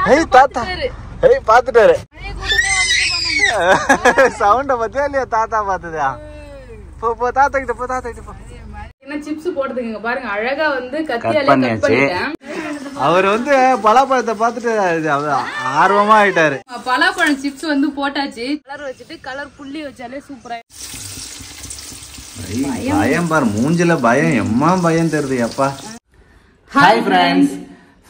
ஹே தாத்தா ஹே பாத்துட்டாரு சவுண்ட பத்தியா இல்லையா தாத்தா பாத்துதா போ தாத்தா கிட்ட போ தாத்தா கிட்ட போ என்ன சிப்ஸ் போடுறதுங்க பாருங்க அழகா வந்து கத்தியால கட் பண்ணிட்டேன் அவர் வந்து பலாப்பழத்தை பார்த்துட்டு ஆர்வமா ஆயிட்டாரு பலாப்பழம் சிப்ஸ் வந்து போட்டாச்சு கலர் வச்சுட்டு கலர் புள்ளி வச்சாலே சூப்பரா பயம் பாரு மூஞ்சில பயம் எம்மா பயம் தெரியுது அப்பா ஹாய்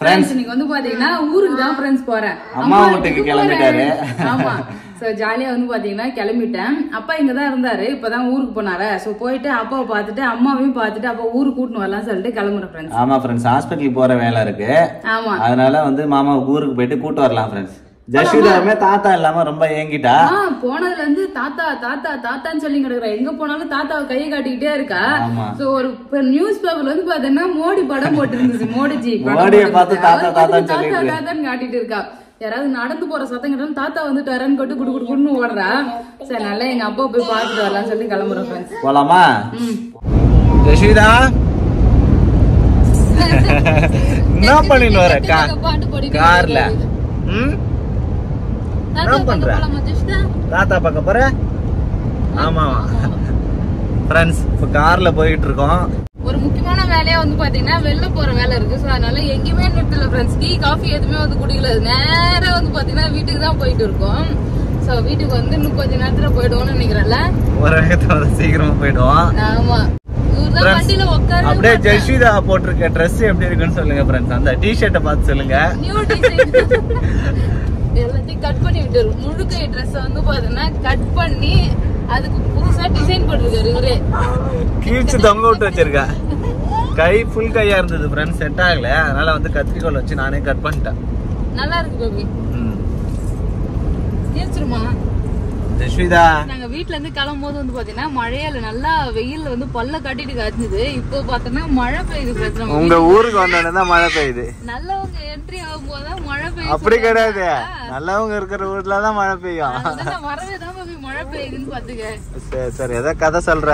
ஃப்ரெண்ட்ஸ் இன்னைக்கு வந்து பாத்தீங்கன்னா ஊருக்கு தான் ஃப்ரெண்ட்ஸ் போறேன் அம்மா வீட்டுக்கு கிளம்பிட்டாரு ஆமா சோ ஜாலியா வந்து பாத்தீங்கன்னா கிளம்பிட்டேன் அப்பா இங்கதான் இருந்தாரு இப்பதான் ஊருக்கு போனாரு சோ போயிட்டு அப்பாவை பாத்துட்டு அம்மாவையும் பாத்துட்டு அப்பா ஊருக்கு கூட்டின்னு வரலாம் சொல்லிட்டு கிளம்புறேன் ஃப்ரெண்ட்ஸ் ஆமா ஃப்ரெண்ட்ஸ் ஹாஸ்பிட்டல் போற வேலை இருக்கு ஆமா அதனால வந்து மாமா ஊருக்கு போயிட்டு கூட்டு வரலாம் ஃப்ரெண்ட்ஸ் ஜஸ்விதாவுமே தாத்தா இல்லாம ரொம்ப ஏங்கிட்டா போனதுல இருந்து தாத்தா தாத்தா தாத்தான்னு சொல்லி கிடக்குறா எங்க போனாலும் தாத்தாவை கையை காட்டிக்கிட்டே இருக்கா சோ ஒரு நியூஸ் பேப்பர்ல வந்து பாத்தீங்கன்னா மோடி படம் போட்டு இருந்துச்சு மோடிஜி தாத்தான்னு காட்டிட்டு இருக்கா யாராவது நடந்து போற சத்தம் கிட்ட தாத்தா வந்துட்டாருன்னு கொட்டு குடு குடுன்னு ஓடுறா சரி நல்லா எங்க அப்பா போய் பாத்துட்டு வரலாம்னு சொல்லி கிளம்புறோம் போலாமா ஜஸ்விதா என்ன பண்ணிட்டு வர கார்ல என்ன பண்ற தாத்தா பார்க்க போற ஆமா ஃப்ரெண்ட்ஸ் இப்ப கார்ல போயிட்டு இருக்கோம் ஒரு முக்கியமான வேலையா வந்து பாத்தீங்கன்னா வெளில போற வேலை இருக்கு சோ அதனால எங்கேயுமே நிறுத்தல ஃப்ரெண்ட்ஸ் டீ காஃபி எதுவுமே வந்து குடிக்கல நேரா வந்து பாத்தீங்கன்னா வீட்டுக்கு தான் போயிட்டு இருக்கோம் சோ வீட்டுக்கு வந்து இன்னும் கொஞ்ச நேரத்துல போயிடுவோம்னு நினைக்கிறேன்ல ஒரு வேகத்துல சீக்கிரமா போயிடுவோம் ஆமா வண்டியில உட்காரு அப்படியே ஜஸ்விதா போட்டிருக்க ட்ரெஸ் எப்படி இருக்குன்னு சொல்லுங்க ஃப்ரெண்ட்ஸ் அந்த டி-ஷர்ட்டை பார்த்து சொல்லுங்க நியூ டி-ஷர்ட் எல்லாத்தையும் கட் பண்ணி விட்டாரு முழுக்கை ட்ரெஸ் வந்து பாத்தீங்கன்னா கட் பண்ணி அதுக்கு புதுசா டிசைன் போட்டிருக்காரு இவரே கீழ்ச்சி தொங்க விட்டு வச்சிருக்கா கை ஃபுல் கையா இருந்தது ஃப்ரெண்ட்ஸ் செட் ஆகல அதனால வந்து கத்திரிக்கோல் வச்சு நானே கட் பண்ணிட்டேன் நல்லா இருக்கு பேபி ஏச்சுமா ஜஸ்விதா நாங்க வீட்ல இருந்து கிளம்பும்போது வந்து பாத்தீங்கன்னா மழையில நல்லா வெயில்ல வந்து பல்ல காட்டிட்டு காய்ச்சது இப்போ பாத்தீங்கன்னா மழை பெய்யுது உங்க ஊருக்கு வந்தோடனே மழை பெய்யுது நல்லவங்க என்ட்ரி ஆகும் போதுதான் மழை பெய்யுது அப்படி கிடையாது நல்லவங்க இருக்கிற ஊர்லதான் மழை பெய்யும் வரவேதான் மழை பெய்யுதுன்னு பாத்துக்க சரி சரி எதை கதை சொல்ற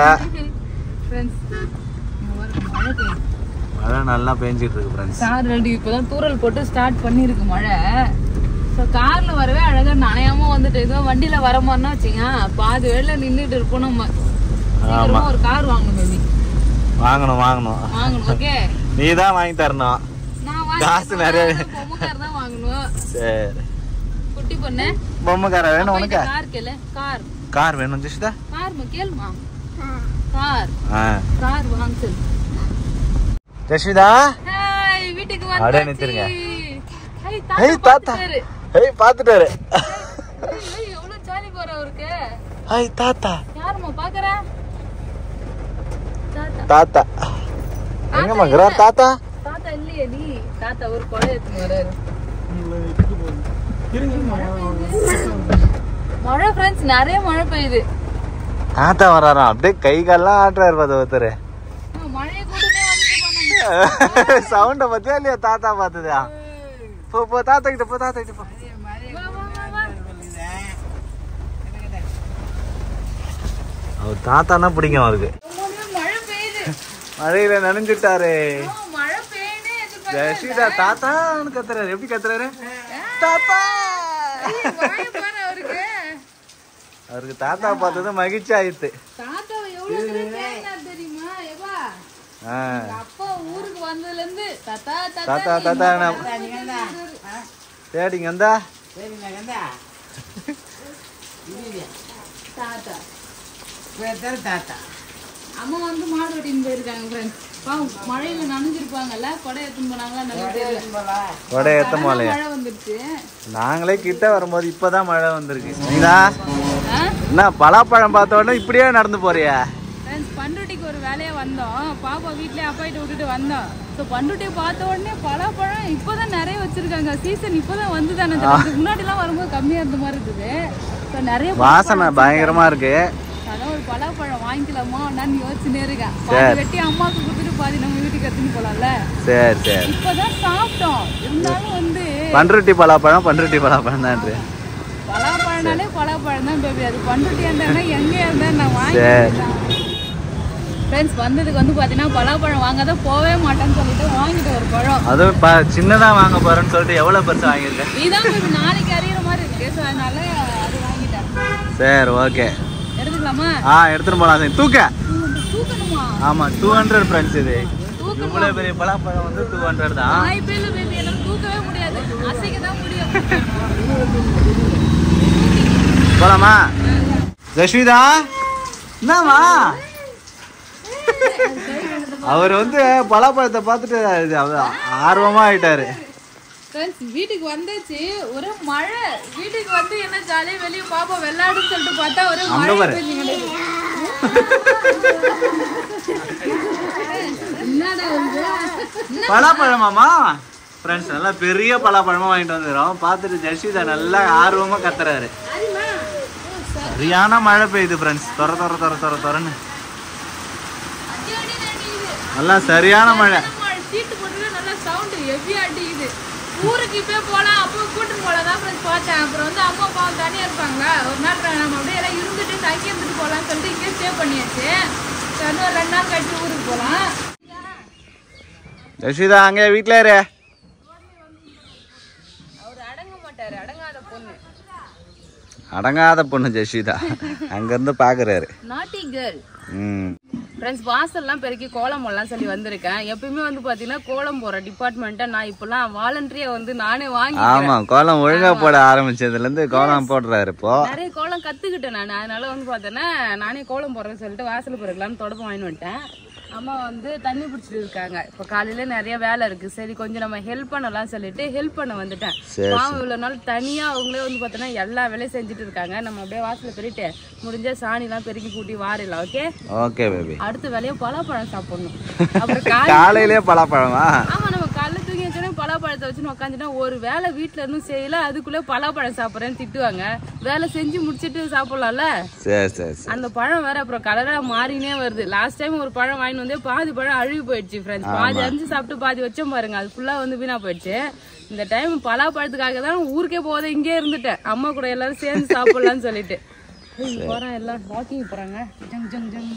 மழை நல்லா பெஞ்சிட்டு இருக்கு ஃப்ரெண்ட்ஸ் சார் ரெண்டு இப்பதான் தூரல் போட்டு ஸ்டார்ட் பண்ணிருக்கு மழை கார்ல வரவே அழகா நனையாம வந்துட்டு இதோ வண்டியில வர மாதிரினா வச்சுங்க பாதி வேலை நின்றுட்டு இருப்போம் நம்ம ஒரு கார் வாங்கணும் பேபி வாங்கணும் ஓகே நீதான் வாங்கி தரணும் காசு நிறைய பொம்மை கார் தான் வாங்கணும் சரி குட்டி பொண்ணு பொம்மை கார வேணும் உனக்கு கார் கேளு கார் வேணும் ஜஸ்விதா கார் கேளுமா கார் வாங்க சொல்லு ஜஸ்விதா ஹாய் வீட்டுக்கு வந்து அட நிறுத்துங்க ஹே தாத்தா ஹே பாத்துட்டாரு எவ்வளவு ஜாலி போற அவருக்கு ஹாய் தாத்தா யாருமா பாக்குற தாத்தா எங்க மகரா தாத்தா இல்லையே நீ தாத்தா ஒரு கொடை எடுத்து வராரு மழை ஃப்ரெண்ட்ஸ் நிறைய மழை பெய்யுது தாத்தா வராராம் அப்படியே கை கால்லாம் ஆட்டுறாரு பாத்து ஒருத்தரு மழையை கூட சவுண்ட பத்தியா இல்லையா தாத்தா பாத்துதா போ தாத்தா கிட்ட போ அவர் தாத்தானா பிடிக்கும் அவருக்கு மழையில நனைஞ்சுட்டாரு ஜஸ்விதா தாத்தான்னு கத்துறாரு எப்படி கத்துறாரு தாத்தா அவருக்கு தாத்தா பார்த்தது மகிழ்ச்சி ஆயிடுச்சு ஊருக்கு வந்ததுல இருந்து தாத்தா தாத்தா தேடிங்க வந்தா தாத்தா அம்மா வந்து மாடு வெட்டின்னு போயிருக்காங்க ஃப்ரெண்ட்ஸ் மழையில நனைஞ்சிருப்பாங்கல்ல கொடை எடுத்துன்னு போனாங்களா கொடை ஏத்த போல மழை வந்துருச்சு நாங்களே கிட்ட வரும்போது இப்பதான் மழை வந்திருக்கு என்ன பலாப்பழம் பார்த்த உடனே இப்படியே நடந்து போறியா பண்ருட்டிக்கு ஒரு வேலையா வந்தோம் பாப்பா வீட்லயே அப்பாயிட்ட விட்டுட்டு வந்தோம் சோ பண்ருட்டியை பார்த்த உடனே பலாப்பழம் இப்பதான் நிறைய வச்சிருக்காங்க சீசன் இப்பதான் வந்துதானே முன்னாடி எல்லாம் வரும்போது கம்மியா இருந்த மாதிரி இருக்குது நிறைய வாசனை பயங்கரமா இருக்கு அதான் ஒரு பலாப்பழம் வாங்கிக்கலாமா நான் யோசிச்சுனே இருக்கேன் வெட்டி அம்மாவுக்கு கொடுத்துட்டு பாதி நம்ம வீட்டுக்கு எடுத்துன்னு போலாம்ல சரி இப்பதான் சாப்பிட்டோம் இருந்தாலும் வந்து பண்ருட்டி பலாப்பழம் தான் பலாப்பழம்னாலே பலாப்பழம் தான் பேபி அது பண்ருட்டியா இருந்தா எங்க இருந்தா நான் வாங்கிட்டேன் ஃப்ரெண்ட்ஸ் வந்ததுக்கு வந்து பாத்தீங்கன்னா பலாப்பழம் வாங்காதான் போவே மாட்டேன்னு சொல்லிட்டு வாங்கிட்டு ஒரு பழம். அதுவும் சின்னதா வாங்க போறேன்னு சொல்லிட்டு எவ்வளவு பெருசா வாங்கியிருக்கேன். இதான் நாளைக்கு அறியிற மாதிரி இருக்கு. ஸோ அதனால அது வாங்கிட்டேன். சரி ஓகே எடுத்துக்கலாமா? எடுத்துட்டு போலாம். தூக்கணுமா? ஆமா 200 ஃப்ரெண்ட்ஸ். இது இவ்வளவு பெரிய பலாப்பழம் வந்து 200 தான். தூக்கவே முடியாது, அசைக்க தான் முடியும். போலாமா? ஜஸ்விதா என்னமா? அவர் வந்து பலாப்பழத்தை பார்த்துட்டு ஆர்வமா ஆயிட்டாரு. வீட்டுக்கு வந்தாச்சு, ஒரு மழை. வீட்டுக்கு வந்து என்ன ஜாலியா வெளியே பாப்பா விளையாடுன்னு சொல்லிட்டு பார்த்தா ஒரு மழை. பலாப்பழமாமா ஃப்ரெண்ட்ஸ், நல்லா பெரிய பலாப்பழமா வாங்கிட்டு வந்துடுறோம். பார்த்துட்டு ஜஸ்விதா நல்லா ஆர்வமா கத்துறாரு. சரியான மழை பெய்யுது ஃப்ரெண்ட்ஸ். தொறன்னு நல்லா சரியான மழை. ஊருக்கு இப்பயே போலாம், அப்போ கூட்டிட்டு போலாம் பார்த்தேன். அப்புறம் வந்து அம்மா அப்பா தனியா இருப்பாங்களா, ஒரு நாள் நம்ம அப்படியே எல்லாம் இருந்துட்டு தங்கி இருந்துட்டு போலாம்னு சொல்லிட்டு இங்கே ஸ்டே பண்ணியாச்சு. இன்னும் 2 நாள் கழிச்சு ஊருக்கு போலாம். ஜஸ்விதா அங்கே வீட்டுல இரு. அவர் அடங்க மாட்டாரு, அடங்காத பொண்ணு ஜஸ்விதா. அங்க இருந்து பாக்குறாரு. நாட்டி கேர்ள். ஃப்ரெண்ட்ஸ் வாசல்லாம் பெருக்கி கோலம் போடலாம் சொல்லி வந்திருக்கேன். எப்பயுமே வந்து பாத்தீங்கன்னா கோலம் போற டிபார்ட்மெண்ட்டை நான் இப்பெல்லாம் வாலண்டரியா வந்து நானே வாங்கி. ஆமா, கோலம் ஒழுங்கா போட ஆரம்பிச்சதுல இருந்து கோலம் போடுறாரு. இப்போ நிறைய கோலம் கத்துக்கிட்டேன் நான். அதனால வந்து பாத்தேன்னா நானே கோலம் போடுறேன்னு சொல்லிட்டு வாசல் பிறக்கலான்னு தொடப்பம் வாங்கிட்டு வந்துட்டேன். அம்மா வந்து தண்ணி பிடிச்சிட்டு இருக்காங்க. இப்போ காலையில நிறைய வேலை இருக்கு, சரி கொஞ்சம் நம்ம ஹெல்ப் பண்ணலாம் சொல்லிட்டு ஹெல்ப் பண்ண வந்துட்டேன். பாவம் இவ்வளவு நாள் தனியா அவங்களே வந்து பாத்தீங்கன்னா எல்லா வேலையும் செஞ்சுட்டு இருக்காங்க. நம்ம அப்படியே வாசல பெருட்டு முடிஞ்ச சாணி எல்லாம் பெருக்கி கூட்டி வாரிடலாம். Okay okay baby. அடுத்த வேலையும் பலாப்பழம் சாப்பிடணும். அப்புறம் காலையிலேயே பலாப்பழமா? ஆமா, நம்ம காலைல தூங்கி வச்சோடனே பலாப்பழத்தை வச்சுன்னு உட்காந்துட்டா ஒரு வேலை வீட்டுல இருந்தும் செய்யல, அதுக்குள்ள பலாப்பழம் சாப்பிட்றேன்னு திட்டுவாங்க. வேலை செஞ்சு முடிச்சிட்டு சாப்பிடலாம்ல. அந்த பழம் வேற அப்புறம் கலரா மாறினே வருது. லாஸ்ட் டைம் ஒரு பழம் வாங்கி வந்து பாதி பழம் அழுகி போயிடுச்சு ஃப்ரெண்ட்ஸ். பாதி அரிஞ்சு சாப்பிட்டு பாதி வச்சோம் பாருங்க, அது ஃபுல்லா வந்து வீணா போயிடுச்சு. இந்த டைம் பலாப்பழத்துக்காக தான் ஊருக்கே போகாத இங்கே இருந்துட்டேன். அம்மா கூட எல்லாரும் சேர்ந்து சாப்பிடலாம்னு சொல்லிட்டு போறேன். எல்லாம் வாக்கிங் போறாங்க. ஜங் ஜங் ஜங்.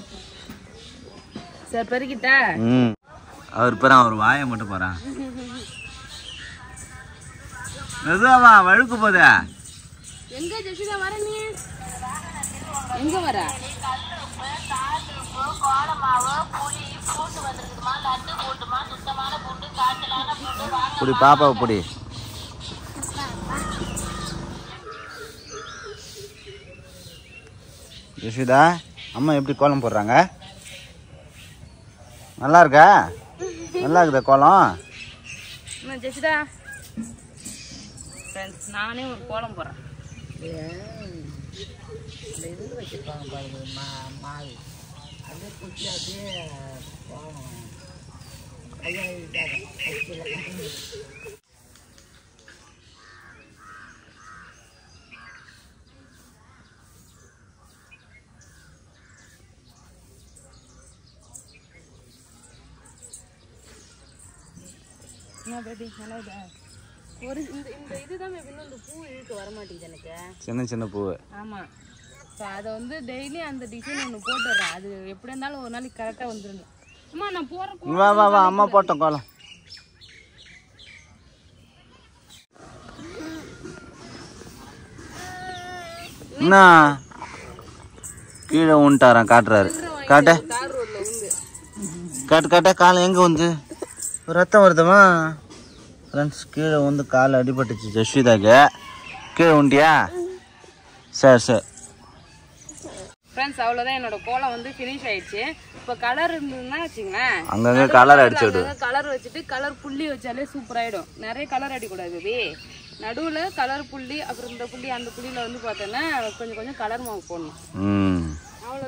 சரி பெருக்கிட்ட அவர் பேர் அவர் வாயை மட்டும் போறான். மெதுவா வழுக்கு போத. எங்க ஜெஷிதா வர? நீ எங்க வர? புடி பாப்பாவை புடி. ஜெஷிதா அம்மா எப்படி கோலம் போடுறாங்க? நல்லா இருக்கா? நல்லா இருக்குதா கோலம்? ஜெஷிதா நானே ஒரு கோலம் போடுறேன். வச்சிருப்பாங்க பாருங்க மாவு, அப்படியே குச்சி அப்படியே ஒரு இந்த இதுதான் இந்த பூ இழுக்க வர மாட்டேங்குது எனக்கு. சின்ன சின்ன பூ. ஆமா, அதை வந்து டெய்லி அந்த டிசைன் ஒன்று போட்டுடுறேன். அது எப்படி இருந்தாலும் ஒரு நாளைக்கு கரெக்டாக வந்துடும். அம்மா நான் போறேன். வா வா வா அம்மா போட்டோம் கோலம். என்ன கீழே உண்டாரான் காட்டுறாரு. காட்ட காட்டு காட்ட காலை எங்க வந்து ரத்தம் வருதுமா ஃப்ரெண்ட்ஸ்? கீழே வந்து காலை அடிபட்டுச்சு ஜஸ்விதாக்கு. கீழே உண்டியா? சரி ஃப்ரெண்ட்ஸ் அவ்வளோதான், என்னோட கோலம் வந்து ஃபினிஷ் ஆயிடுச்சு. இப்போ கலர் இருந்ததுன்னா வச்சுங்களேன், அங்கங்கே கலர் அடிச்சு விடு. கலர் வச்சுட்டு கலர் புள்ளி வச்சாலே சூப்பராகிடும். நிறைய கலர் அடிக்கூடாது பேபி. நடுவில் கலர் புள்ளி, அப்புறம் இந்த புள்ளி அந்த புள்ளியில் வந்து பார்த்தோன்னா கொஞ்சம் கொஞ்சம் கலர் மாவு போடணும்.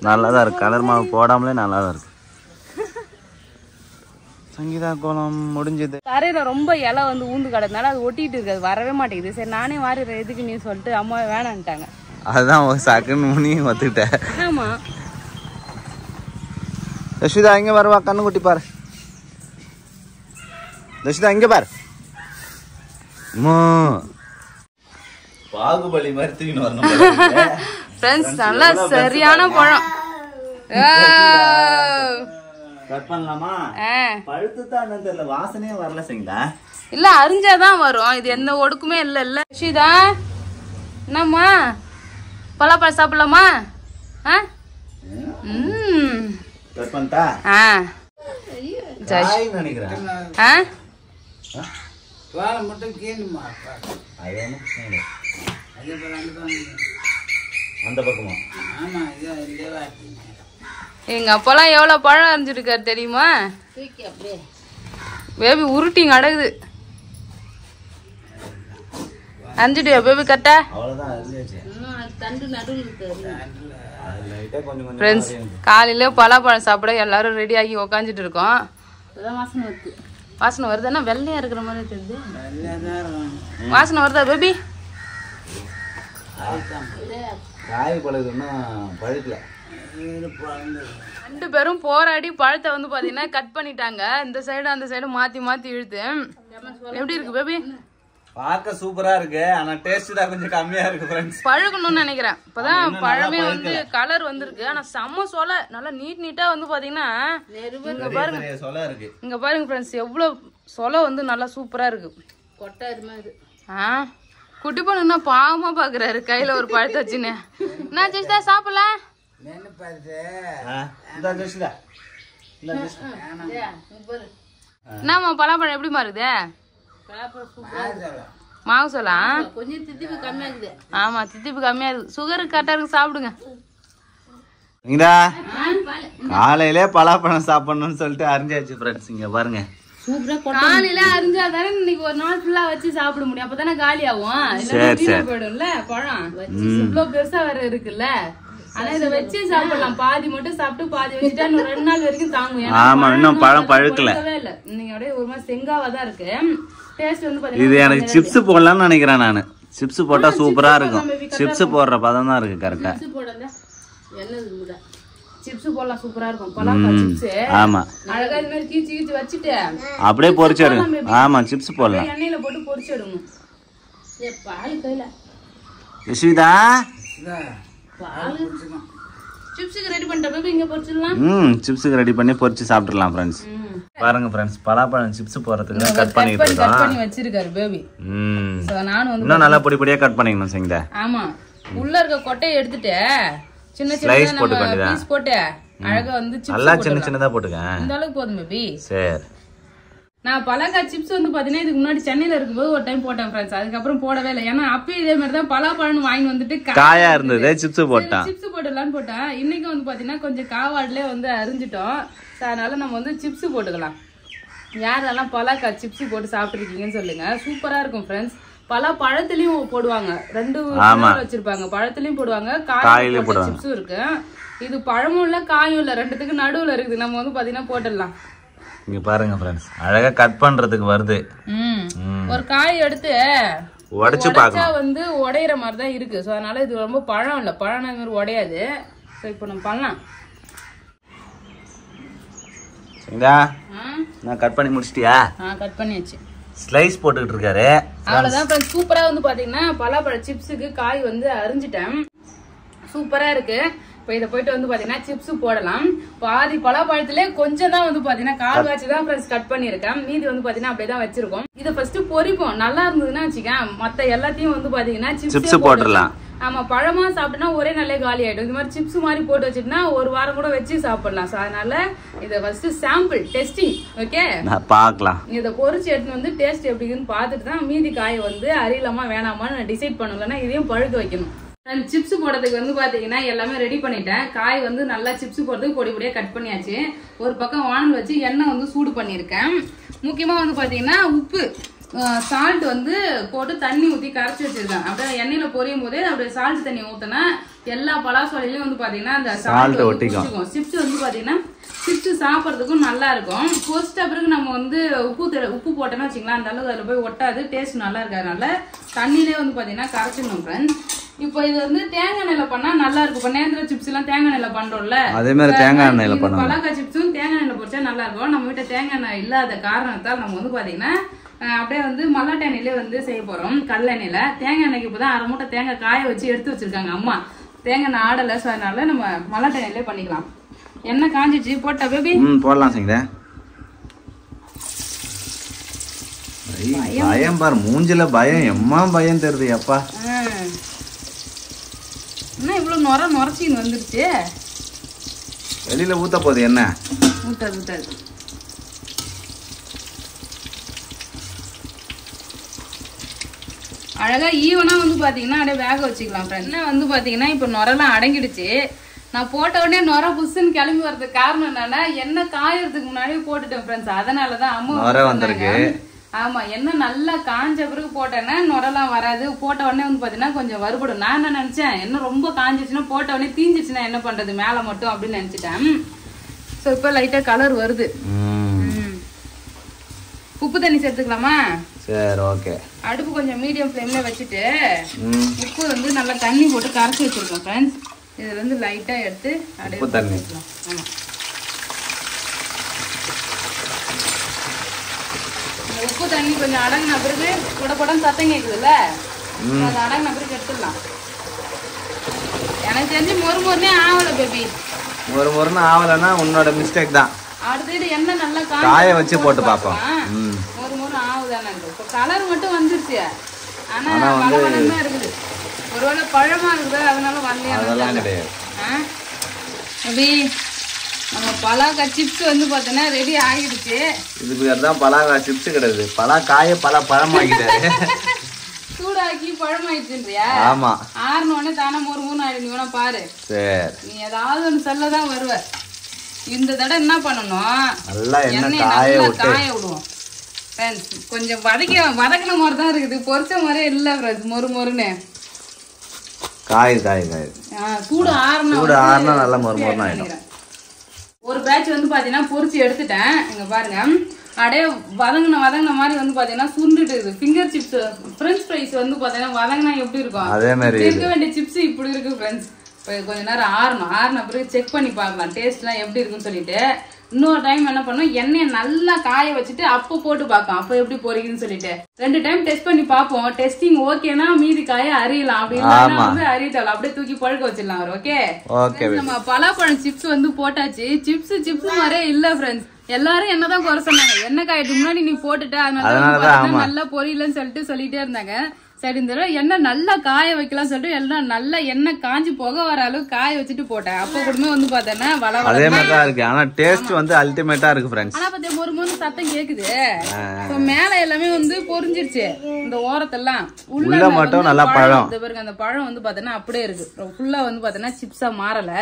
நல்லா தான் இருக்கு. கலர் மாவு போடாமலே நல்லா தான் இருக்கு. சங்கீதா கோலம் முடிஞ்சது. தரையில ரொம்ப இலை வந்து ஊந்து கிடந்தால அது ஒட்டிட்டு இருக்கு, அது வரவே மாட்டேங்குது. சரி நானே வாரிடுறேன் எதுக்கு நீ சொல்லிட்டு அம்மா வேணான்ட்டாங்க. அதுதான் சக்குன்னு முனியும் ஒத்துக்கிட்டேன். ஆமா தஷிதா இங்க வருவா, கண்ணு குட்டி பாரு. தஷிதா இங்க பாரு. பாகுபலி மாதிரி தூக்கின்னு வரணும். ஃப்ரெண்ட்ஸ் நல்லா சரியான பழம். கட் பண்ணலாமா? பழுத்துதான் தெரியல, வாசனையே வரல சரிங்களா? இல்ல அரிஞ்சாதான் வரும், இது எந்த ஒடுக்குமே இல்ல. ஷீதா என்னம்மா பலாப்பழம் சாப்பிடலாமா? கட் பண்ணிட்டா? நினைக்கிறேன். அந்த பக்கமா? எங்க அப்பெல்லாம் எவ்வளவு பழம் அரைஞ்சிருக்காரு தெரியுமா? பேபி உருட்டி நடக்குது. அரைஞ்சிட்டியா பேபி கரெக்டா? ஃப்ரெண்ட்ஸ், காலையில பலாப்பழம் சாப்பிட எல்லாரும் ரெடி ஆகி உக்காந்துட்டு இருக்கோம். வாசனை வருதுன்னா வெள்ளையா இருக்கிற மாதிரி தெரியுது. வாசனை வருதா பேபி? ரெண்டு பேரும் போராடி பழத்தை வந்து பாத்தீங்கன்னா கட் பண்ணிட்டாங்க. இந்த சைடு அந்த சைடு மாத்தி மாத்தி இழுத்து. எப்படி இருக்கு பேபி? பார்க்க சூப்பரா இருக்கு, ஆனா டேஸ்ட் தான் கொஞ்சம் கம்மியா இருக்கு ஃப்ரெண்ட்ஸ். பழகணும்னு நினைக்கிறேன். இப்பதான் பழமே வந்து கலர் வந்திருக்கு, ஆனா செம்ம சொலை, நல்லா நீட்டா வந்து பாத்தீங்கன்னா இங்க பாருங்க, சொலை இருக்கு. இங்க பாருங்க ஃப்ரெண்ட்ஸ், எவ்வளவு சொலை வந்து நல்லா சூப்பரா இருக்கு. குட்டி பொண்ணுன்னா பாவமா பாக்குறாரு, கையில ஒரு பழத்தை வச்சுன்னு. என்ன ஜெயிச்சா சாப்பிடலாம்? என்னம்மா பலாப்பழம் எப்படிமா இருக்குது? மாவு சொல்லலாம், கொஞ்சம் தித்திப்பு கம்மியா இருக்குது. ஆமா, தித்திப்பு கம்மியா இருக்கு. சுகருக்கு கரெக்டா இருக்கு, சாப்பிடுங்க. காலையிலே பலாப்பழம் சாப்பிடணும்னு சொல்லிட்டு அரிஞ்சாச்சு ஃப்ரெண்ட்ஸ். இங்க பாருங்க, காலையில அரிஞ்சாதானே இன்னைக்கு ஒரு நாள் ஃபுல்லா வச்சு சாப்பிட முடியும், அப்பதானே காலி ஆகும். போயிடும்ல பழம், இவ்வளவு பெருசா வேற இருக்குல்ல. ஆனா இதை வச்சு சாப்பிடலாம், பாதி மட்டும் சாப்பிட்டு பாதி வச்சுட்டா இன்னும் 2 நாள் வரைக்கும் தாங்கும். ஆமா, இன்னும் பழம் பழுக்கல இல்ல, இன்னைக்கு அப்படியே ஒரு மாதிரி செங்காவாதான் இருக்கு. டேஸ்ட் வந்து இது எனக்கு சிப்ஸ் போடலாம்னு நினைக்கிறேன் நானு. சிப்ஸ் போட்டா சூப்பரா இருக்கும். சிப்ஸ் போடுற பதம் தான் இருக்கு கரெக்டா. சிப்ஸ் போடலாம், சூப்பரா இருக்கும். பலாப்பழம் சிப்ஸ். ஆமா, அழகா இந்த மாதிரி கீச்சு கீச்சு வச்சிட்டு அப்படியே பொரிச்சிடுங்க. ஆமா, சிப்ஸ் போடலாம். எண்ணெயில போட்டு பொரிச்சிடுங்க. பால் கையில யஷ்விதா சிப்ஸ்க்கு ரெடி பண்ணிட்டா இங்க பொரிச்சிடலாம். சிப்ஸ்க்கு ரெடி பண்ணி பொரிச்சு சாப்பிடலாம் ஃப்ரெண்ட்ஸ். பாருங்க ஃப்ரெண்ட்ஸ், பலாப்பழம் சிப்ஸ் போறதுக்கு கட் பண்ணி வச்சிருக்காரு பேபி. நானும் வந்து இன்னும் நல்லா பொடி பொடியா கட் பண்ணிக்கணும் சரிங்களா? ஆமா, உள்ள இருக்க கொட்டையை எடுத்துட்டு சின்ன சின்ன பீஸ் போட்டு அழகா வந்து நல்லா சின்ன சின்னதா போட்டுங்க. இந்த அளவுக்கு போதும் பேபி. சரி, நான் பலாக்காய் சிப்ஸ் வந்து பாத்தீங்கன்னா இதுக்கு முன்னாடி சென்னையில இருக்கும்போது ஒரு டைம் போட்டேன் ஃப்ரெண்ட்ஸ். அதுக்கப்புறம் போடவே இல்லை, ஏன்னா அப்பயும் இதே மாதிரி தான் பலாப்பழம் வாங்கி வந்துட்டு காயா இருந்தது, சிப்ஸ் போட்டேன். சிப்ஸ் போட்டுடலான்னு போட்டேன். இன்னைக்கு வந்து பாத்தீங்கன்னா கொஞ்சம் காவாடுலயே வந்து அரிஞ்சிட்டோம். அதனால நம்ம வந்து சிப்ஸ் போட்டுக்கலாம். யாரெல்லாம் பலாக்காய் சிப்ஸ் போட்டு சாப்பிட்டுருக்கீங்கன்னு சொல்லுங்க, சூப்பரா இருக்கும் ஃப்ரெண்ட்ஸ். பலா பழத்துலயும் போடுவாங்க, 2 வச்சிருப்பாங்க. பழத்துலயும் போடுவாங்க, காயில சிப்ஸும் இருக்கு. இது பழமும் இல்ல காயும் இல்ல, ரெண்டுத்துக்கு நடுவுல இருக்குது. நம்ம வந்து பாத்தீங்கன்னா போட்டுடலாம். இங்க பாருங்க ஃப்ரெண்ட்ஸ், அழகா கட் பண்றதுக்கு வருது. ஒரு காய் எடுத்து உடைச்சு பார்க்கலாம், வந்து உடையிற மாதிரி தான் இருக்கு. சோ அதனால இது ரொம்ப பழம் இல்ல, பழம் மாதிரி உடையாது. சோ இப்போ நம்ம பண்ணலாம். சரிங்களா? நான் கட் பண்ணி முடிச்சிட்டியா? கட் பண்ணியாச்சு. ஸ்லைஸ் போட்டுக்கிட்டு இருக்காரு. அவ்வளவுதான் ஃப்ரெண்ட்ஸ். சூப்பரா வந்து பாத்தீங்கன்னா பலாப்பழ சிப்ஸுக்கு காய் வந்து அரிஞ்சிட்டேன். சூப்பரா இருக்கு. இப்போ இதை போயிட்டு வந்து பாத்தீங்கன்னா சிப்ஸ் போடலாம். பாதி பலாப்பழத்திலே கொஞ்சம் தான் வந்து பாத்தீங்கன்னா கால் வாச்சு தான் ஃப்ரெண்ட்ஸ் கட் பண்ணிருக்கேன். மீதி வந்து பாத்தீங்கன்னா அப்படியே தான் வச்சிருக்கோம். இதை ஃபர்ஸ்ட் பொரிப்போம். நல்லா இருந்ததுன்னா வச்சுக்கேன், மத்த எல்லாத்தையும் வந்து பாத்தீங்கன்னா சிப்ஸ் போட்டுடலாம். ஆமா, பழமா சாப்பிட்டோம்னா ஒரே நாளே காலி ஆயிடும். இந்த மாதிரி சிப்ஸ் மாதிரி போட்டு வச்சுட்டுனா ஒரு வாரம் கூட வச்சு சாப்பிடலாம். சோ அதனால இதை ஃபர்ஸ்ட் சாம்பிள் டெஸ்டிங், ஓகே, பாக்கலாம். இதை பொரிச்சு எடுத்து வந்து டேஸ்ட் எப்படி இருக்குன்னு பார்த்துட்டு தான் மீதி காய் வந்து அரியலாமா வேணாமான்னு டிசைட் பண்ணலன்னா இதையும் பழுக்க வைக்கணும். சிப்ஸ் போடுறதுக்கு வந்து பாத்தீங்கன்னா எல்லாமே ரெடி பண்ணிட்டேன். காய் வந்து நல்லா சிப்ஸ் போடுறதுக்கு பொடி பொடியா கட் பண்ணியாச்சு. ஒரு பக்கம் வானல் வச்சு எண்ணெய் வந்து சூடு பண்ணிருக்கேன். முக்கியமா வந்து பாத்தீங்கன்னா உப்பு, சால்ட் வந்து போட்டு தண்ணி ஊத்தி கரைச்சி வச்சிருக்கேன். அப்படியே எண்ணெயில பொரியும் போதே அப்படியே சால்ட் தண்ணி ஊத்தினா எல்லா பலாசோலையிலயும் வந்து பாத்தீங்கன்னா அந்த சால்ட் ஒட்டிக்கும். சிப்ஸ் வந்து பாத்தீங்கன்னா சிப்ஸ் சாப்பிட்றதுக்கும் நல்லா இருக்கும். பொரிச்சிட்ட பிறகு நம்ம வந்து உப்பு போட்டோம்னா வச்சுக்கலாம், அந்த அளவுக்கு அதுல போய் ஒட்டாது, டேஸ்ட் நல்லா இருக்காதுனால தண்ணியிலே வந்து பாத்தீங்கன்னா கரைச்சிடணும் ஃப்ரெண்ட்ஸ். இப்போ இது வந்து தேங்காய் எண்ணெயில பண்ணா நல்லா இருக்கும். இப்போ நேந்திர சிப்ஸ் எல்லாம் தேங்காய் எண்ணெயில பண்றோம்ல, அதே மாதிரி தேங்காய் எண்ணெயில பண்ணலாம். பலாக்காய் சிப்ஸும் தேங்காய் எண்ணெயில பொரிச்சா நல்லா இருக்கும். நம்ம வீட்டை தேங்காய் எண்ணெய் இல்லாத காரணத்தால் நம்ம வந்து பாத்தீங்கன்னா அப்படியே வந்து மல்லாட்டை எண்ணெயிலே வந்து செய்ய போறோம். கடல எண்ணெயில தேங்காய் எண்ணெய்க்கு இப்பதான் 1/2 மூட்டை தேங்காய் காய வச்சு எடுத்து வச்சிருக்காங்க அம்மா. தேங்காய் எண்ணெய் ஆடலை, ஸோ அதனால நம்ம மல்லாட்டை எண்ணெயிலே பண்ணிக்கலாம். எண்ணெய் காஞ்சிச்சு, போட்டா பேபி? போடலாம் சங்கீதா. பயம் பாரு, மூஞ்சில பயம், எம்மா பயம் தெரியுது. அப்பா என்ன இவ்வளவு நுரைச்சின்னு வந்துருச்சு. வெளியில ஊத்த போகுது என்ன? ஊத்தாது. அழகா ஈவனா வந்து பாத்தீங்கன்னா அப்படியே வேக வச்சுக்கலாம் ஃப்ரெண்ட்ஸ். என்ன வந்து பாத்தீங்கன்னா இப்ப நுரெல்லாம் அடங்கிடுச்சு. நான் போட்ட உடனே நுரை புசுன்னு கிளம்பி வர்றதுக்கு காரணம் என்னன்னா எண்ணெய் காயறதுக்கு முன்னாடியே போட்டுட்டேன் ஃப்ரெண்ட்ஸ். அதனாலதான் அம்மா வந்திருக்கு. ஆமா, எண்ணெய் நல்லா காஞ்ச பிறகு போட்டேன்னா நுரெல்லாம் வராது. போட்ட உடனே வந்து பாத்தீங்கன்னா கொஞ்சம் வறுபடும். நான் என்ன நினைச்சேன், எண்ணெய் ரொம்ப காஞ்சிச்சுன்னா போட்ட உடனே தீஞ்சிச்சுன்னா என்ன பண்றது மேல மட்டும் அப்படின்னு நினைச்சிட்டேன். சோ இப்ப லைட்டா கலர் வருது. உப்பு தண்ணி சேர்த்துக்கலாமா? சரி, ஓகே. அடுப்பு கொஞ்சம் மீடியம் ஃப்ளேம்ல வச்சுட்டு உப்பு வந்து நல்லா தண்ணி போட்டு கரைச்சி வச்சிருக்கோம் ஃப்ரெண்ட்ஸ். இதுல இருந்து லைட்டா எடுத்து உப்பு தண்ணி. ஆமா, உப்பு தண்ணி கொஞ்சம் அடங்கின பிறகு குடப்படம் சத்தம் கேக்குதுல்ல, அது அடங்கின பிறகு எடுத்துடலாம். எனக்கு தெரிஞ்சு மொறுமொறுனே ஆகல பேபி. மொறுமொறுன்னு ஆகலன்னா உன்னோட மிஸ்டேக் தான். அடுத்தது எண்ணெய் நல்லா காய வச்சு போட்டு பாப்போம். மொறுமொறு ஆகுதானு. இப்போ கலர் மட்டும் வந்துருச்சு, ஆனா வளவளன்னு தான் இருக்குது. ஒருவேளை பழமா இருக்குது அதனால வரலையா? அதெல்லாம் கிடையாது. அப்படி நம்ம பலாக்கா சிப்ஸ் வந்து பார்த்தோன்னா ரெடி ஆகிடுச்சு. இது பேர் தான் பலாக்கா சிப்ஸ் கிடையாது, பலாக்காய பழமாக்கிட்டாரு. சூடாக்கி பழமாயிடுச்சுன்றியா? ஆமா, ஆறுனோடனே தானே மொறுமொறுன்னு ஆயிடும். நீ வேணா பாரு. சரி, நீ ஏதாவது ஒன்று சொல்லதான் வருவ. இந்த தடவை என்ன பண்ணணும், நல்லா எண்ணெய் காய விடுவோம் ஃப்ரெண்ட்ஸ். கொஞ்சம் வதக்கின மாதிரி தான் இருக்குது, பொரிச்ச மாதிரியே இல்லை ஃப்ரெண்ட்ஸ். மொறுமொறுன்னு காய் சூடு ஆறுனா நல்லா மொறுமொறுன்னு ஆயிடும். ஒரு பேட்ச் வந்து பாத்தீங்கன்னா பொரிச்சு எடுத்துட்டேன். இங்க பாருங்க, அப்படியே வதங்கின மாதிரி வந்து பாத்தீங்கன்னா சுருண்டுட்டு இருக்குது. ஃபிங்கர் சிப்ஸ், பிரெஞ்ச் ஃப்ரைஸ் வந்து பாத்தீங்கன்னா வதங்கினா எப்படி இருக்கும் அதே மாதிரி இருக்க வேண்டிய சிப்ஸ் இப்படி இருக்கு ஃப்ரெண்ட்ஸ். கொஞ்ச நேரம் ஆறின பிறகு செக் பண்ணி பார்க்கலாம் டேஸ்ட்லாம் எப்படி இருக்குன்னு சொல்லிட்டு. இன்னொரு டைம் என்ன பண்ணும், எண்ணெயை நல்லா காய வச்சுட்டு அப்போ போட்டு பார்ப்போம் அப்போ எப்படி பொரிக்குதுன்னு சொல்லிட்டு. 2 டைம் டெஸ்ட் பண்ணி பார்ப்போம். டெஸ்டிங் ஓகேனா மீதி காய அறியலாம், அப்படின்னு வந்து அறியத்தவல அப்படியே தூக்கி பழுக்க வச்சிடலாம். ஓகே, நம்ம பலாப்பழம் சிப்ஸ் வந்து போட்டாச்சு. சிப்ஸ் மாதிரியே இல்ல ஃப்ரெண்ட்ஸ். எல்லாரும் என்னதான் குறை சொன்னாங்க, எண்ணெய் காயத்துக்கு முன்னாடி நீ போட்டுட்ட அதனால நல்லா பொரியலன்னு சொல்லிட்டே இருந்தாங்க. சரி, இந்த தடவை எண்ணெய் நல்லா காய வைக்கலாம் சொல்லிட்டு எல்லாம் நல்லா எண்ணெய் காஞ்சி போக வர அளவுக்கு காய வச்சுட்டு போட்டேன். அப்ப கூட வந்து பார்த்தேன்னா அதே மாதிரி தான் இருக்கு. ஆனா டேஸ்ட் வந்து அல்டிமேட்டா இருக்கு ஃப்ரெண்ட்ஸ். ஆனா பாத்தீங்க மொறுமொறு சத்தம் கேக்குது. மேல எல்லாமே வந்து பொரிஞ்சிருச்சு. இந்த ஓரத்தெல்லாம் உள்ள மட்டும் நல்லா பழம். இந்த பாருங்க, அந்த பழம் வந்து பாத்தீங்கன்னா அப்படியே இருக்கு. ஃபுல்லா வந்து பாத்தீங்கன்னா சிப்ஸா மாறல.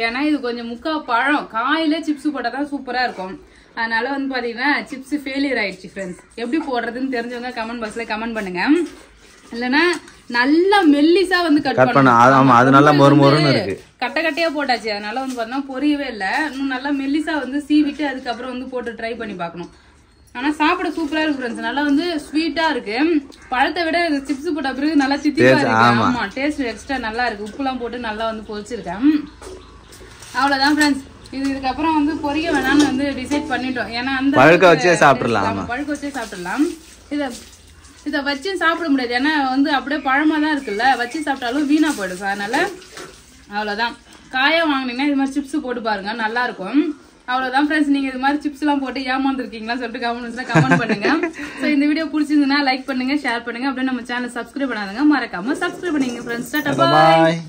ஏன்னா இது கொஞ்சம் முக்கா பழம், காயிலே சிப்ஸ் போட்டாதான் சூப்பரா இருக்கும். அதனால வந்து பாத்தீங்கன்னா சிப்ஸ் ஃபெயிலியர் ஆயிடுச்சு ஃப்ரெண்ட்ஸ். எப்படி போடுறதுன்னு தெரிஞ்சவங்க கமெண்ட் பாக்ஸ்ல கமெண்ட் பண்ணுங்க. இல்லனா நல்லா மெல்லிசா வந்து கட் பண்ணணும். ஆமா, அது நல்லா மொறுமொறுன்னு இருக்கு. கட்டையா போட்டாச்சு, அதனால வந்து பார்த்தா பொரியவே இல்ல. இன்னும் நல்லா மெல்லிசா வந்து சீவிட்டு அதுக்கப்புறம் வந்து போட்டு ட்ரை பண்ணி பார்க்கணும். ஆனா சாப்பிட சூப்பரா இருக்கு ஃப்ரெண்ட்ஸ். நல்லா வந்து ஸ்வீட்டா இருக்கு. பழத்தை விட சிப்ஸ் போட்ட பிறகு நல்லா தித்திப்பா இருக்கு. ஆமா, டேஸ்ட் எக்ஸ்ட்ரா நல்லா இருக்கு. உப்புலாம் போட்டு நல்லா வந்து பொரிச்சிருக்கேன். அவ்வளவுதான் ஃப்ரெண்ட்ஸ். இதுக்கப்புறம் வந்து பொரிக்க வேணாம்னு வந்து டிசைட் பண்ணிட்டோம். ஏன்னா அந்த பழுக்க வச்சே சாப்பிடலாம். இதை வச்சு சாப்பிட முடியாது, ஏன்னா வந்து அப்படியே பழமா தான் இருக்குல்ல, வச்சு சாப்பிட்டாலும் வீணா போயிடும். அதனால அவ்வளவுதான். காயா வாங்கினீங்கன்னா இது மாதிரி சிப்ஸ் போட்டு பாருங்க, நல்லா இருக்கும். அவ்வளவுதான் ஃப்ரெண்ட்ஸ். நீங்க இது மாதிரி சிப்ஸ் எல்லாம் போட்டு ஏமாந்துருக்கீங்களா சொல்லிட்டு கமெண்ட் பண்ணுங்க. ஸோ இந்த வீடியோ பிடிச்சிருந்ததுன்னா லைக் பண்ணுங்க, ஷேர் பண்ணுங்க. அப்படியே நம்ம சேனல் சப்ஸ்கிரைப் பண்ணாதுங்க, மறக்காம சப்ஸ்கிரைப் பண்ணுங்க ஃப்ரெண்ட்ஸ். டாடா, பாய்.